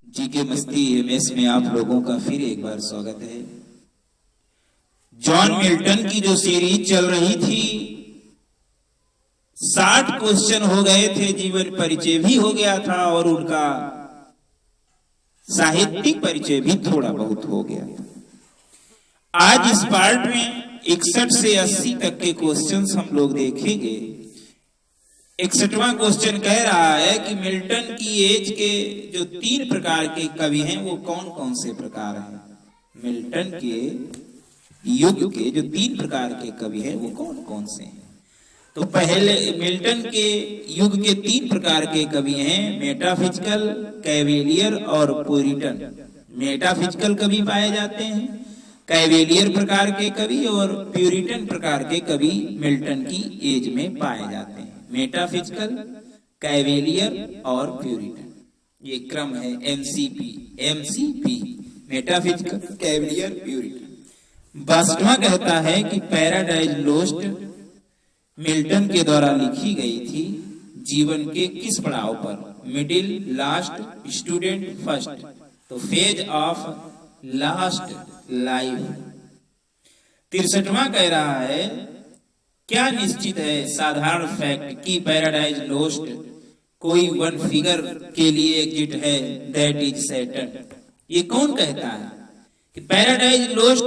जी के मस्ती एमएस में आप लोगों का फिर एक बार स्वागत है। जॉन मिल्टन की जो सीरीज चल रही थी, 60 क्वेश्चन हो गए थे, जीवन परिचय भी हो गया था और उनका साहित्यिक परिचय भी थोड़ा बहुत हो गया था। आज इस पार्ट में 61 से 80 तक के क्वेश्चंस हम लोग देखेंगे। 61वां क्वेश्चन कह रहा है कि मिल्टन की एज के जो 3 प्रकार के कवि हैं वो कौन कौन से प्रकार हैं। मिल्टन के युग के जो 3 प्रकार के कवि हैं वो कौन कौन से हैं। तो पहले मिल्टन के युग के 3 प्रकार के कवि हैं, मेटाफिजिकल, कैवेलियर और प्यूरिटन। मेटाफिजिकल कवि पाए जाते हैं, कैवेलियर प्रकार के कवि और प्यूरिटन प्रकार के कवि मिल्टन की एज में पाए जाते हैं। मेटाफिजिकल, कैवेलियर और प्यूरिटन, ये क्रम है एमसीपी, मेटाफिजिकल, कैवेलियर, प्यूरिटन। बास्टवा कहता है कि पैराडाइज लोस्ट मिल्टन के द्वारा लिखी गई थी जीवन के किस पड़ाव पर, मिडिल, लास्ट, स्टूडेंट, फर्स्ट। तो फेज ऑफ लास्ट लाइफ। 63वां कह रहा है क्या निश्चित है साधारण फैक्ट कि पैराडाइज लोस्ट कोई वन फिगर के लिए एग्जिट है, दैट इज सैटर्न। ये कौन कहता है कि पैराडाइज लोस्ट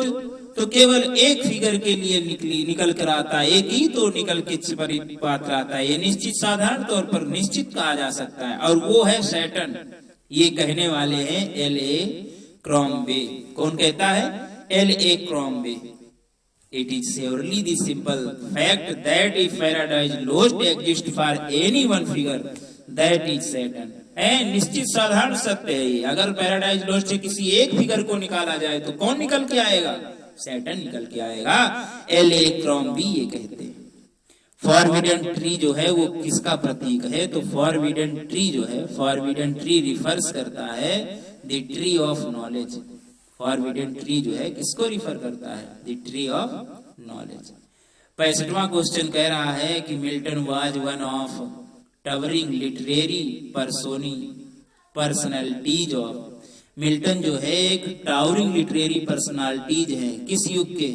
तो केवल एक फिगर के लिए निकल कर आता है, एक ही तो निकल के परिपात्र आता है। ये निश्चित साधारण तौर पर निश्चित कहा जा सकता है और वो है सैटर्न। ये कहने वाले हैं L.A. क्रॉम्बे। कौन कहता है? L.A. क्रॉम्बे। It is surely the simple fact that if paradise lost exists for any one figure, that is Saturn. निश्चित साधारण सत्य है ये। अगर पैराडाइज लोस्ट से किसी एक फिगर को निकाला जाए तो कौन निकल के आएगा? सैटर्न निकल के आएगा। L.A. क्रॉम्बे ये कहते हैं। फॉरबिडन ट्री जो है वो किसका प्रतीक है? तो फॉरबिडन ट्री जो है, फॉरबिडन ट्री रिफर्स करता है the tree of knowledge. Forbidden tree जो है किसको रिफर करता है? The tree of knowledge. 65वां क्वेश्चन कह रहा है कि Milton was one of towering literary personalities of. Milton जो है एक टावरिंग लिटरेरी पर्सनालिटीज है किस युग के?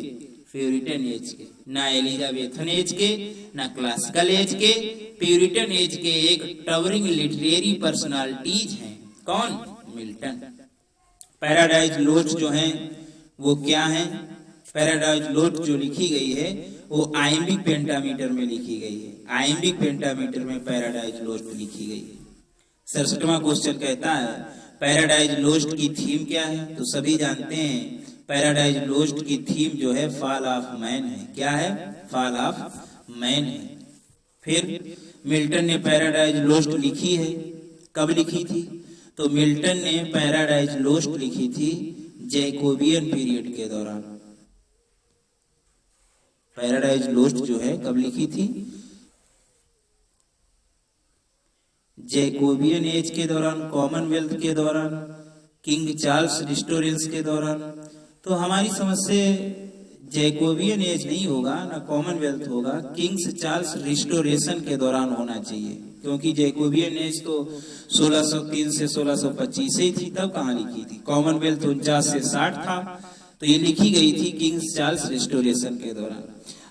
प्यूरिटन एज के। ना एलिजाबेथन एज के, ना क्लासिकल एज के, प्यूरिटन एज के एक टावरिंग लिटरेरी पर्सनालिटीज है। कौन? मिल्टन। पैराडाइज लोस्ट जो है वो क्या है? पैराडाइज लोस्ट जो लिखी गई है वो आइम्बिक पेंटामीटर में लिखी गई है। आइम्बिक पेंटामीटर में पैराडाइज लोस्ट लिखी गई है। 67वां क्वेश्चन कहता है पैराडाइज लोस्ट की थीम क्या है? तो सभी जानते हैं पैराडाइज लोस्ट की थीम जो है फॉल ऑफ मैन है। क्या है? फॉल ऑफ मैन है। फिर मिल्टन ने पैराडाइज लोस्ट लिखी है, कब लिखी थी? तो मिल्टन ने पैराडाइज लोस्ट लिखी थी जैकोबियन पीरियड के दौरान। पैराडाइज लोस्ट जो है कब लिखी थी? जैकोबियन एज के दौरान, कॉमनवेल्थ के दौरान, किंग चार्ल्स रिस्टोरेंस के दौरान। तो हमारी समझ से जैकोबियन एज नहीं होगा, ना कॉमनवेल्थ होगा, किंग्स चार्ल्स रिस्टोरेशन के दौरान होना चाहिए, क्योंकि जैकोबियन एज तो 1603 से 1625 ही थी, तब कहाँ लिखी थी? कॉमनवेल्थ 49 से 60 था, तो ये लिखी गई थी किंग्स चार्ल्स रिस्टोरेशन के दौरान।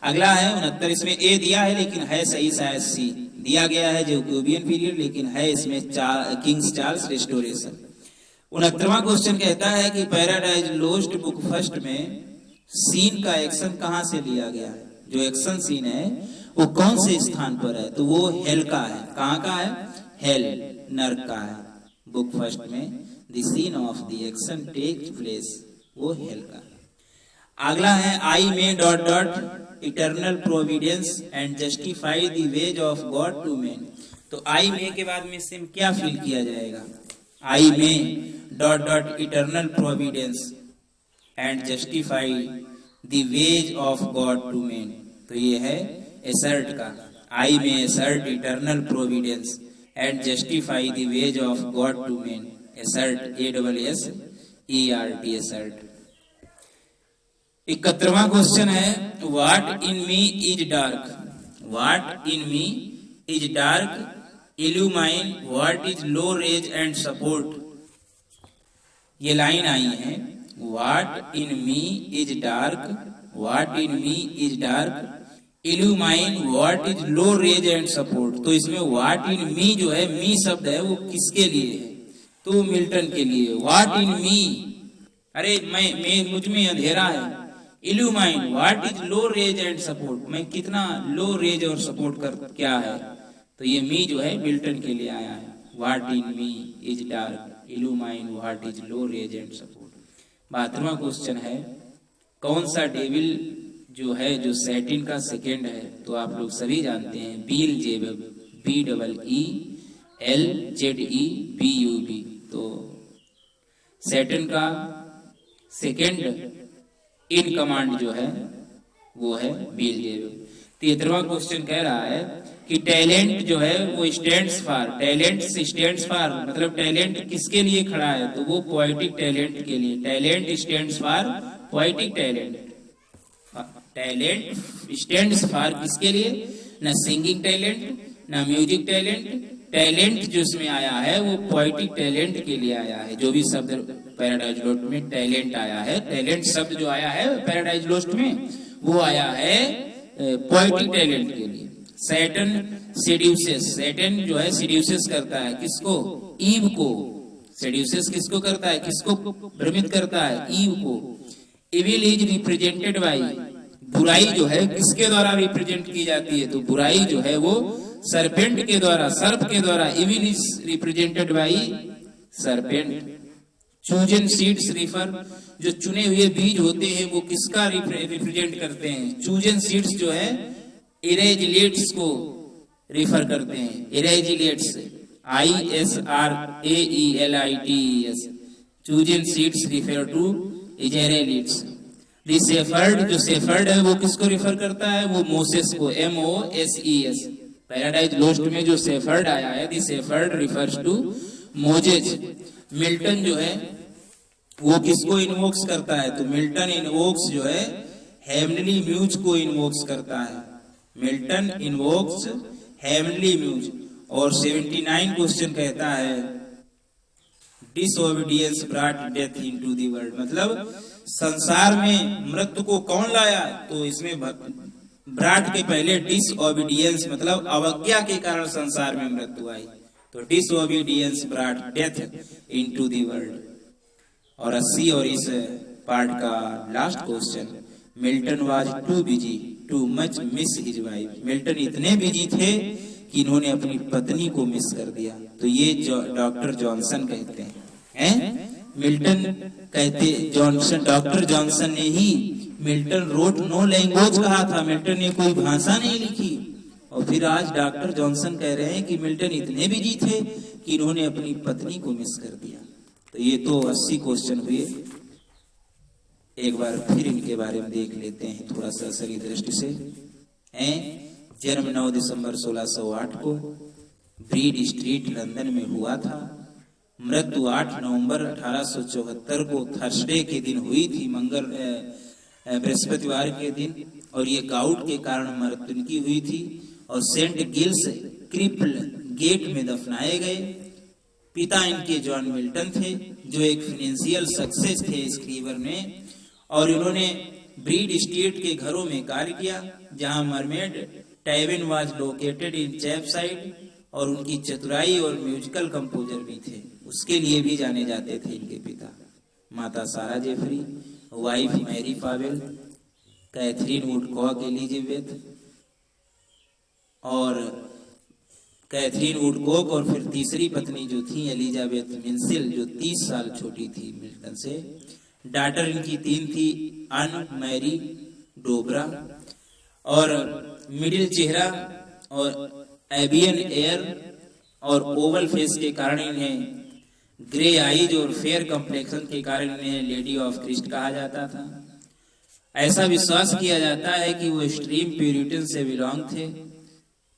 अगला है 69, इसमें ए दिया है लेकिन है सही शायद सी दिया गया है जैकोबियन पीरियड, लेकिन है इसमें किंग्स चार्ल्स रिस्टोरेशन। 69वां क्वेश्चन कहता है कि पैराडाइज लोस्ट बुक फर्स्ट में सीन का एक्शन कहां से लिया गया है? जो एक्शन सीन है वो कौन से स्थान पर है? तो वो हेल का है। कहां का है? हेल, नर्क का है। बुक फर्स्ट में the scene of the action takes place, वो हेल का है। अगला है I may dot dot eternal providence and justify the ways of God to man. तो आई में के बाद में सिम क्या फील किया जाएगा? I may dot dot eternal providence and justify the ways of God to man. तो ये है एसर्ट का। I may assert eternal providence and justify the ways of God to man. Assert, ASSERT, assert. 71वां question है what in me is dark. What in me is dark, illumine what is low raise and support. ये line आई है, what in me is dark, what in me is dark, illumine what is low raise and support. तो इसमें what in मी जो है, मी शब्द है वो किसके लिए है? तो मिल्टन के लिए। व्हाट इन मी, अरे मैं मुझ में अंधेरा है। Illumine what is low raise and support, मैं कितना लो रेज और सपोर्ट कर क्या है। तो ये मी जो है मिल्टन के लिए आया है। What in me is dark, illumine what is low raise and support. 12वां क्वेश्चन है, कौन सा डेविल जो है जो सैटिन का सेकेंड है? तो आप लोग सभी जानते हैं, बील जेबब, BEELZEBUB। तो सैटर्न का सेकेंड इन कमांड जो है वो है बीएलजेबब। 13वां क्वेश्चन कह रहा है कि टैलेंट जो है वो stands for, talent stands for मतलब टैलेंट किसके लिए खड़ा है? तो वो पोएटिक टैलेंट के लिए। Talent stands for poetic talent. Talent stands for किसके लिए? ना सिंगिंग टैलेंट, ना म्यूजिक टैलेंट। टैलेंट जो इसमें आया है वो पोएटिक टैलेंट के लिए आया है। जो भी शब्द पैराडाइज लोस्ट में टैलेंट आया है, टैलेंट शब्द जो आया है पैराडाइज लोस्ट में वो आया है पोएटिक टैलेंट के लिए। सैटर्न सेड्यूसेस, सैटर्न जो है सेड्यूसेस करता है किसको? ईव को। सेड्यूसेस किसको करता है? किसको भ्रमित करता है? ईव को। इविल इज रिप्रेजेंटेड बाई, बुराई जो है किसके द्वारा रिप्रेजेंट की जाती है? तो बुराई जो है वो सरपेंट के द्वारा, सर्प के द्वारा। Evil is represented by serpent. Chosen seeds refer, जो चुने हुए बीज होते हैं वो किसका रिप्रेजेंट करते हैं? चूजन सीड्स जो है इरेजिलेट्स को रिफर करते हैं। इरेजिलेट्स, ISRAELITES। Chosen seeds refer to इजेरेलिट्स। The shepherd, जो शेफर्ड है वो किसको रिफर करता है? वो मोसेस को, MOSES। पैराडाइज लोस्ट में जो शेफर्ड आया है, the shepherd refers to Moses. Milton जो है वो किसको इन्वोक्स करता है? तो मिल्टन इन्वोक्स जो है हेवनली म्यूज को इन्वोक्स करता है। Milton invokes heavenly muse. और 79 क्वेश्चन कहता है, disobedience brought death into the world, मतलब संसार में मृत्यु को कौन लाया? तो इसमें ब्रॉट के पहले डिसओबीडियंस मतलब अवज्ञा के कारण संसार में मृत्यु आई। तो disobedience brought death into the world. और 80 और इस पार्ट का last question, Milton was too busy too much miss his wife. Milton इतने बिजी थे कि इन्होंने अपनी पत्नी को मिस कर दिया। तो ये डॉक्टर जॉनसन कहते हैं, मिल्टन कहते जॉनसन, डॉक्टर जॉनसन ने ही मिल्टन रोट नो लैंग्वेज कहा था। मिल्टन ने कोई भाषा नहीं लिखी। और फिर आज डॉक्टर जॉनसन कह रहे हैं कि मिल्टन इतने बिजी थे कि इन्होंने अपनी पत्नी को मिस कर दिया। तो ये तो 80 क्वेश्चन हुए। एक बार फिर इनके बारे में देख लेते हैं थोड़ा सा सही दृष्टि से। जन्म 9 दिसंबर 1608 को ब्रीड स्ट्रीट लंदन में हुआ था। मृत्यु 8 नवंबर 1874 को थर्सडे के दिन हुई थी, मंगल बृहस्पतिवार के दिन। और ये गाउट के कारण मृत्यु इनकी हुई थी। और सेंट गिल्स क्रिप्ल गेट में दफनाए गए। पिता इनके जॉन मिल्टन थे जो एक फाइनेंशियल सक्सेस थे स्क्रीवर में। और इन्होंने ब्रीड स्ट्रीट के घरों में कार्य किया जहां मरमेड टैवन वाज लोकेटेड इन चैपसाइड। और उनकी चतुराई और म्यूजिकल कंपोजर भी थे, उसके लिए भी जाने जाते थे इनके पिता। माता Sara Jeffrey, wife Mary Powell, Katherine Woodcock Elizabeth और कैथरीन वुडकॉक। और फिर तीसरी पत्नी जो थी एलिजाबेथ मिंसिल, जो 30 साल छोटी थी मिल्टन से। डॉटर इनकी 3 थी, अन मैरी डोबरा। और मिडिल चेहरा और एबियन एयर और ओवल फेस के कारण इन्हें, ग्रे आईज और फेयर कंप्लेक्शन के कारण इन्हें लेडी ऑफ क्रिस्ट कहा जाता था। ऐसा विश्वास किया जाता है कि वो एक्सट्रीम प्यूरिटन से बिलोंग थे,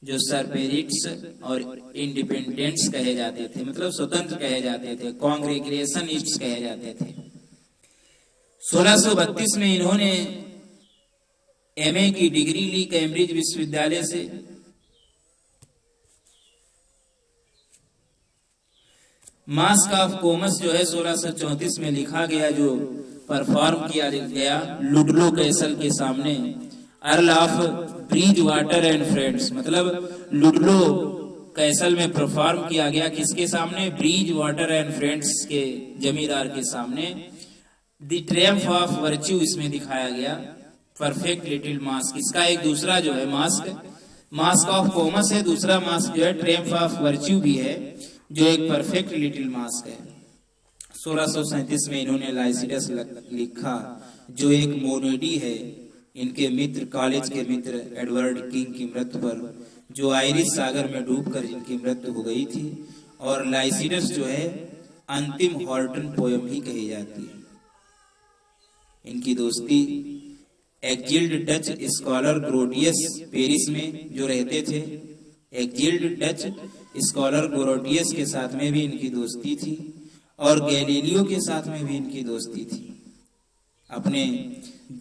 जो सरपेरिट्स और इंडिपेंडेंट्स कहे जाते थे, मतलब स्वतंत्र कहे जाते थे, कांग्रेगेशनिस्ट्स कहे जाते थे। 1632 में इन्होंने MA की डिग्री ली कैम्ब्रिज विश्वविद्यालय से। मास्क ऑफ कोमस जो है 1634 में लिखा गया, जो परफॉर्म किया गया लुडलो कैसल के सामने, earl of bridge water and friends, मतलब लुडलो कैसल में परफॉर्म किया गया किसके सामने? ब्रिज वाटर एंड फ्रेंड्स के जमींदार के सामने। द ट्रियम्फ ऑफ वर्च्यू इसमें दिखाया गया, परफेक्ट लिटिल मास्क। इसका एक दूसरा जो है मास्क ऑफ कॉमस है, दूसरा मास्क जो है ट्रियम्फ ऑफ वर्च्यू भी है, जो एक परफेक्ट लिटिल मास्क है। 1637 में इन्होंने लाइसिडस लिखा, जो एक मोनेडी है, इनके मित्र, कॉलेज के मित्र एडवर्ड किंग की मृत्यु पर, जो आयरिश सागर में डूबकर जिनकी मृत्यु हो गई थी। और लाइसिडस जो है अंतिम हॉर्टन पोयम ही कही जाती है। इनकी दोस्ती एक्जिल्ड डच स्कॉलर ग्रोटियस पेरिस में जो रहते थे, एक्जिल्ड डच स्कॉलर ग्रोटियस के साथ में भी इनकी दोस्ती थी, और गैलीलियो के साथ में भी इनकी दोस्ती थी। अपने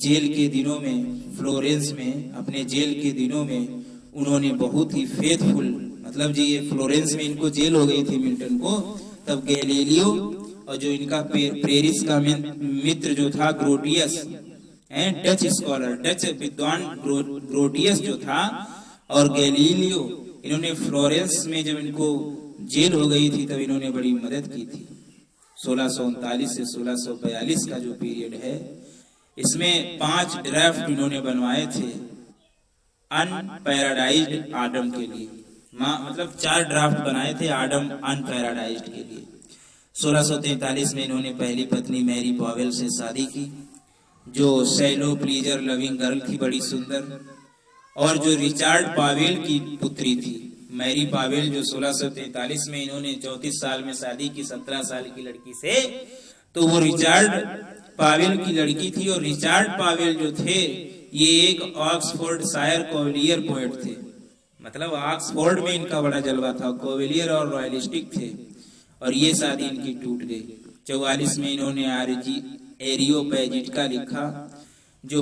जेल के दिनों में, फ्लोरेंस में अपने जेल के दिनों में उन्होंने बहुत ही फेथफुल, मतलब जी ये फ्लोरेंस में इनको जेल हो गई थी मिल्टन को, तब गैलीलियो और जो इनका पेरिस का मित्र जो था ग्रोटियस, डच स्कॉलर, डच विद्वान ग्रोटियस जो था, और गैलीलियो, इन्होंने फ्लोरेंस में जब इनको जेल हो गई थी तब इन्होंने बड़ी मदद की थी। 1639 से 1642 का जो पीरियड है, इसमें 5 ड्राफ्ट इन्होंने बनवाए थे अनपैराडाइज्ड आडम के लिए, मतलब 4 ड्राफ्ट बनाए थे आडम अनपैराडाइज्ड के लिए। 1643 में इन्होंने पहली पत्नी मैरी पॉवेल से शादी की, जो शैलो प्लीजर लविंग गर्ल थी, बड़ी सुंदर, और जो रिचार्ड पावेल की पुत्री थी। मैरी पावेल जो 1643 में इन्होंने 34 साल में शादी की 17 साल की लड़की से, तो वो रिचार्ड पावेल की लड़की थी। और रिचार्ड पावेल जो थे ये एक ऑक्सफोर्ड शायर कोविलियर पोएट थे, मतलब ऑक्सफोर्ड में इनका बड़ा जलवा था, कोविलियर और रॉयलिस्टिक थे, और ये शादी इनकी टूट गई। 44 में इन्होंने एरियोपेजिटिका लिखा, जो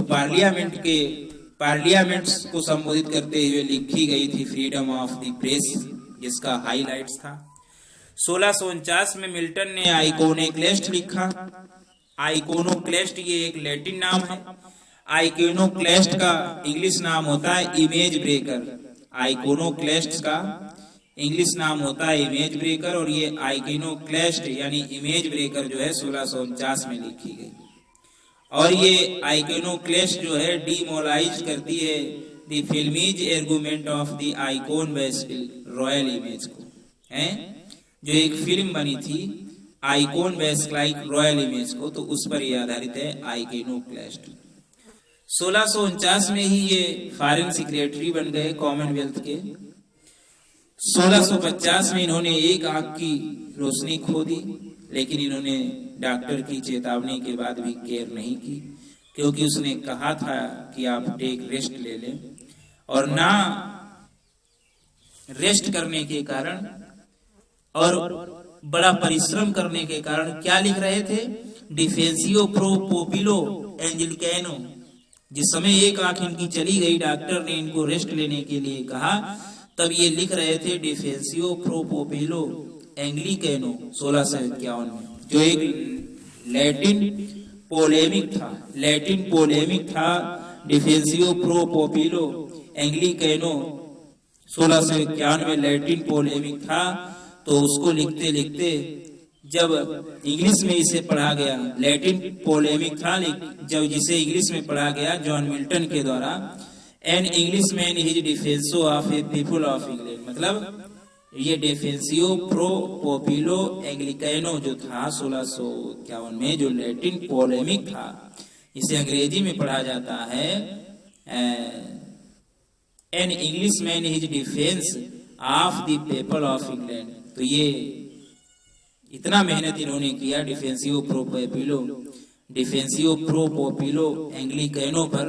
पार्लियामेंट्स को संबोधित करते हुए लिखी गई थी, फ्रीडम ऑफ द प्रेस, जिसका हाइलाइट्स था। 1649 में मिल्टन ने आइकोनोक्लेस्ट लिखा। आइकोनोक्लेस्ट ये एक लैटिन नाम है। आइकोनोक्लेस्ट का इंग्लिश नाम होता है इमेज ब्रेकर। आइकोनोक्लेस्ट का इंग्लिश नाम होता है इमेज ब्रेकर, और ये आइकोनोक्लेस्ट यानी इमेज ब्रेकर जो है 1649 में लिखी गई। और ये आइकोनोक्लेस्ट जो है डीमोलाइज करती है the flimsy argument of the icon वेस्टिल रॉयल इमेज को, है जो एक फिल्म बनी थी आइकॉन वेस्टलाइक रॉयल इमेज को, तो उस पर यह आधारित है आइकोनोक्लेस्ट। 1649 में ही ये फॉरेन सेक्रेटरी बन गए कॉमनवेल्थ के। 1650 में इन्होंने एक आंख की रोशनी खो दी, लेकिन इन्होंने डॉक्टर की चेतावनी के बाद भी केयर नहीं की, क्योंकि उसने कहा था कि आप टेक रेस्ट ले लें, और ना रेस्ट करने के कारण और बड़ा परिश्रम करने के कारण क्या लिख रहे थे? डिफेंसियो प्रो पोपिलो एंजिलिकानो। जिस समय एक आंख इनकी चली गई, डॉक्टर ने इनको रेस्ट लेने के लिए कहा, तब ये लिख रहे थे डिफेंसियो प्रो पोपिलो एंग्लिकानो 1651 में, जो एक लैटिन पोलेमिक था। डिफेंसियो प्रो पोपिलो एंग्लिकानो 1651 में लैटिन पोलेमिक था। तो उसको लिखते लिखते जब इंग्लिश में इसे पढ़ा गया, लैटिन पोलेमिक था, जब जिसे इंग्लिश में पढ़ा गया जॉन मिल्टन के द्वारा, एन इंग्लिश मैन हिज डिफेंसो of a people of England, मतलब ये डिफेंसियो प्रो पोपिलो एंग्लिकानो जो था 1651 में, जो लैटिन पोलेमिक था, इसे अंग्रेजी में पढ़ा जाता है N English man his defence of the people of England. तो ये इतना मेहनत इन्होंने किया डिफेंसियो प्रो पोपिलो एंग्लिकानो पर,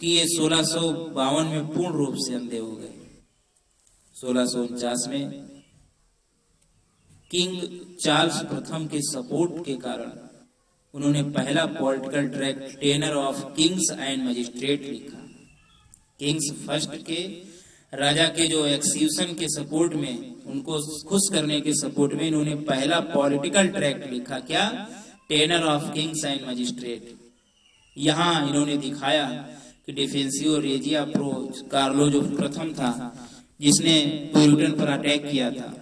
कि ये 1652 में पूर्ण रूप से अंधे हो गए। 1649 में किंग चार्ल्स प्रथम के सपोर्ट के कारण उन्होंने पहला political tract tenure of kings and magistrate लिखा। किंग्स फर्स्ट के राजा के जो एक्सक्यूशन के सपोर्ट में उनको खुश करने के सपोर्ट में इन्होंने पहला पॉलिटिकल ट्रैक्ट लिखा। क्या? Tenure of kings and magistrate. यहाँ इन्होंने दिखाया कि डिफेंसियो रेजिया प्रो कार्लो जो प्रथम था, जिसने प्यूरिटन पर अटैक किया था,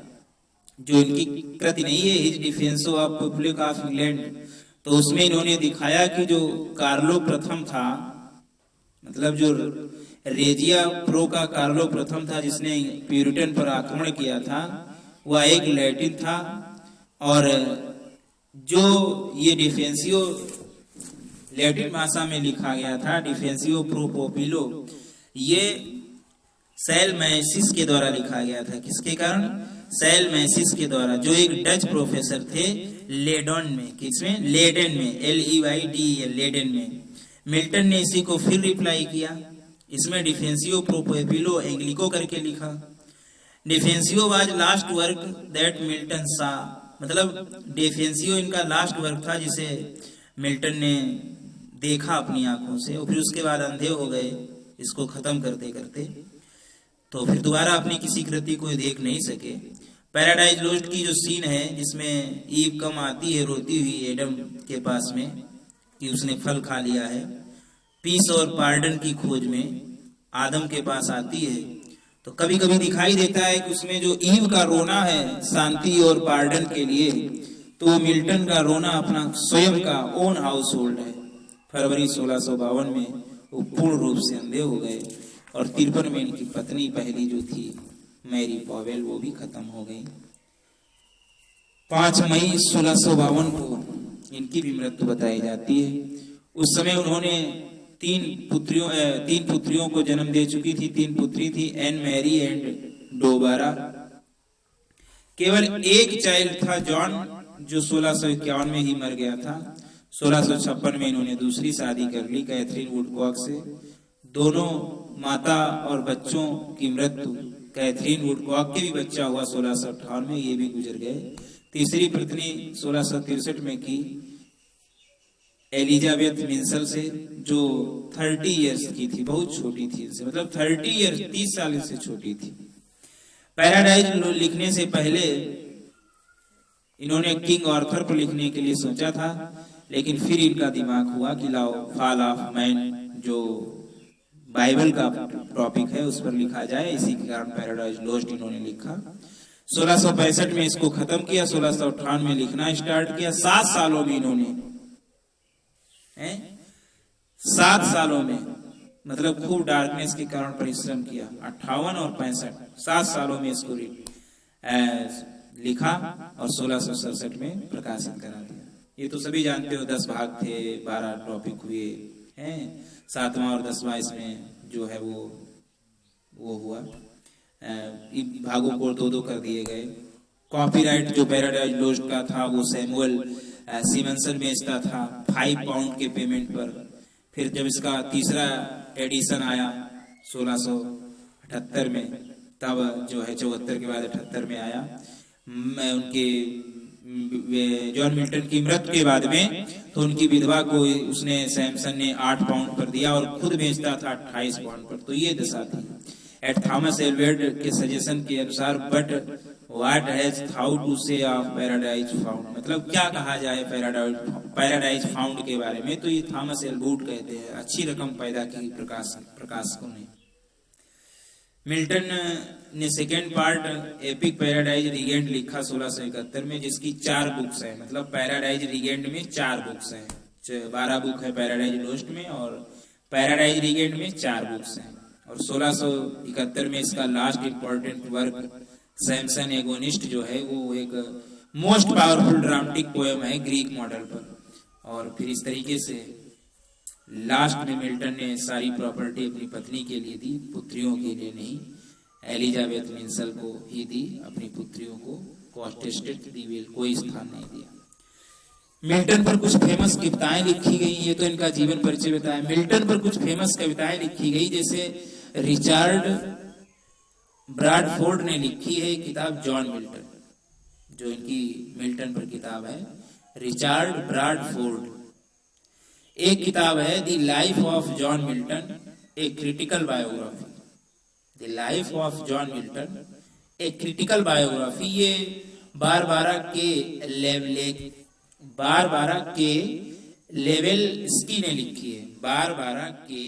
जो इनकी कृति नहीं है हिज डिफेंसो ऑफ पब्लिक ऑफ इंग्लैंड, तो उसमें इन्होंने दिखाया कि जो कार्लो प्रथम था, मतलब जो रेजिया प्रो का कार्लो प्रथम था जिसने प्यूरिटन पर आक्रमण किया था, वह एक लैटिन था। और जो ये डिफेंसियो लैटिन भाषा में लिखा गया था, डिफेंसियो प्रो पोपिलो, ये सेल मैसिस के द्वारा लिखा गया था। किसके कारण? सेल मैसिस के द्वारा, जो एक डच प्रोफेसर थे लेडन में। किसमें? लेडेन में, LEYDEN, लेडेन में। मिल्टन ने इसी को फिर रिप्लाई किया, इसमें डिफेंसियो प्रो पोपिलो एंग्लिको करके लिखा। डिफेंसियो was last work that Milton saw, मतलब डिफेंसियो इनका लास्ट वर्क था जिसे मिल्टन ने देखा अपनी आंखों से, और फिर उसके बाद अंधे हो गए इसको खत्म करते करते, तो फिर दोबारा अपनी किसी कृति को देख नहीं सके। पैराडाइज लोस्ट की जो सीन है जिसमें ईव कम आती है रोती हुई एडम के पास में कि उसने फल खा लिया है, पीस और पार्डन की खोज में आदम के पास आती है, तो कभी कभी दिखाई देता है कि उसमें जो ईव का रोना है शांति और पार्डन के लिए, तो मिल्टन का रोना अपना स्वयं का ओन हाउस होल्ड है। फरवरी 1652 में वो पूर्ण रूप से अंधे हो गए, और 53 में इनकी पत्नी पहली जो थी मैरी पॉवेल, वो भी खत्म हो गई। 5 मई 1652 को इनकी भी मृत्यु बताई जाती है। उस समय उन्होंने तीन पुत्रियों को जन्म दे चुकी थी। 3 पुत्री थी, एन मैरी एंड डोबारा। केवल एक चाइल्ड था जॉन, जो 1651 में ही मर गया था। 1656 में इन्होंने दूसरी शादी कर ली कैथरीन वुडकॉक से। दोनों माता और बच्चों की मृत्यु, कैथरीन वुडकॉक के भी बच्चा हुआ 1658 में, ये भी गुजर गए। तीसरी पत्नी 1663 में की एलिजाबेथ मिंसल से, जो 30 इयर्स की थी, बहुत छोटी थी इनसे, मतलब 30 इयर्स 30 साल से छोटी थी। पैराडाइज लिखने से पहले इन्होंने किंग आर्थर को लिखने के लिए सोचा था, लेकिन फिर इनका दिमाग हुआ कि लाओ फॉल ऑफ मैन, जो बाइबल का टॉपिक है, उस पर लिखा जाए। इसी के कारण पैराडाइज लॉस्ट इन्होंने लिखा। 1665 में इसको खत्म किया, 1658 में लिखना स्टार्ट किया। 7 सालों में इन्होंने 7 सालों में, मतलब खूब डार्कनेस के कारण परिश्रम किया। 58 और 65 7 सालों में इसको लिखा और 1667 में प्रकाशित करा दिया। ये तो सभी जानते हो, 10 भाग थे, 12 टॉपिक हुए हैं, 7वां और 10वां इसमें जो है वो हुआ। भागों को 2-2 कर दिए गए। कॉपीराइट जो पैराडाइज लॉस्ट का था वो सैमुअल सिमनसन बेचता था 5 पाउंड के पेमेंट पर। फिर जब इसका तीसरा एडिशन आया 1678 में, तब जो है 74 के बाद 78 में आया। मैं उनके जॉन मिल्टन की मृत्यु के बाद में, तो उनकी विधवा को उसने सैमसन ने 8 पाउंड पर दिया और खुद बेचता था 28 पाउंड पर। तो ये दशा थी। एट थॉमस एल्वेड के सजेशन के अनुसार, बट व्हाट हैज थाउ टू से ऑफ पैराडाइज फाउंड, मतलब क्या कहा जाए पैराडाइज फाउंड के बारे में, तो ये थॉमस एल्वुड कहते हैं अच्छी रकम पैदा की प्रकाशकों ने। मिल्टन ने second part epic paradise regained लिखा 1671 में, जिसकी 4 बुक्स है। मतलब पैराडाइज रीगेंड में 4 बुक्स हैं, 12 बुक है पैराडाइज लॉस्ट में, और पैराडाइज रीगेंड में 4 बुक्स हैं। और 1671 में इसका last important work Samson agonist जो है, वो एक मोस्ट पावरफुल ड्रामेटिक पोएम है ग्रीक मॉडल पर। और फिर इस तरीके से लास्ट में मिल्टन ने सारी प्रॉपर्टी अपनी पत्नी के लिए दी, पुत्रियों के लिए नहीं। एलिजाबेथ मिंसल को ही दी, अपनी पुत्रियों को कॉस्टेस्टेड दी, कोई स्थान नहीं दिया। मिल्टन पर कुछ फेमस कविताएं लिखी गई, ये तो इनका जीवन परिचय बताया। मिल्टन पर कुछ फेमस कविताएं लिखी गई, जैसे रिचार्ड ब्रैडफोर्ड ने लिखी है किताब जॉन मिल्टन, जो इनकी मिल्टन पर किताब है, रिचार्ड ब्रैडफोर्ड। एक किताब है the life of John Milton, a critical biography. The life of John Milton, a critical biography, ये बारबारा के लेवल इसकी ने लिखी है, बारबारा के